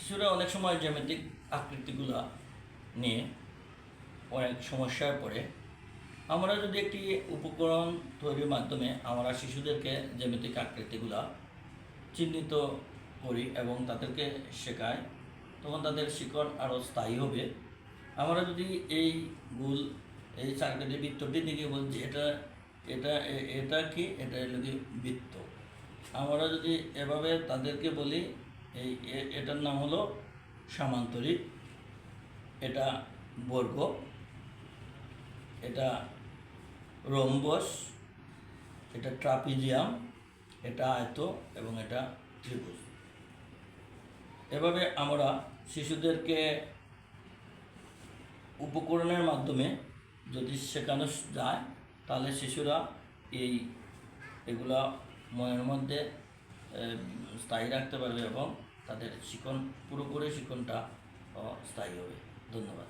শিশুরা অনেক সময় জ্যামিতিক আকৃতিগুলো নিয়ে অনেক সমস্যায় পড়ে। আমরা যদি একটি উপকরণ তৈরির মাধ্যমে আমরা শিশুদেরকে জ্যামিতিক আকৃতিগুলো চিহ্নিত করি এবং তাদেরকে শেখাই, তখন তাদের শিখন আরও স্থায়ী হবে। আমরা যদি এই এই সার্কেলের বৃত্তটি দিকে বলছি, এটা এটা এটা কি, এটা হলো কি বৃত্ত। আমরা যদি এভাবে তাদেরকে বলি, এটার নাম হলো সামান্তরিক, এটা বর্গ, এটা রম্বস, এটা ট্রাপিজিয়াম, এটা আয়ত এবং এটা ত্রিভুজ। এভাবে আমরা শিশুদেরকে উপকরণের মাধ্যমে যদি শেখানো যায়, তাহলে শিশুরা এগুলা মনের মধ্যে স্থায়ী রাখতে পারবে এবং তাদের পুরোপুরি শিক্ষণটা স্থায়ী হবে। ধন্যবাদ।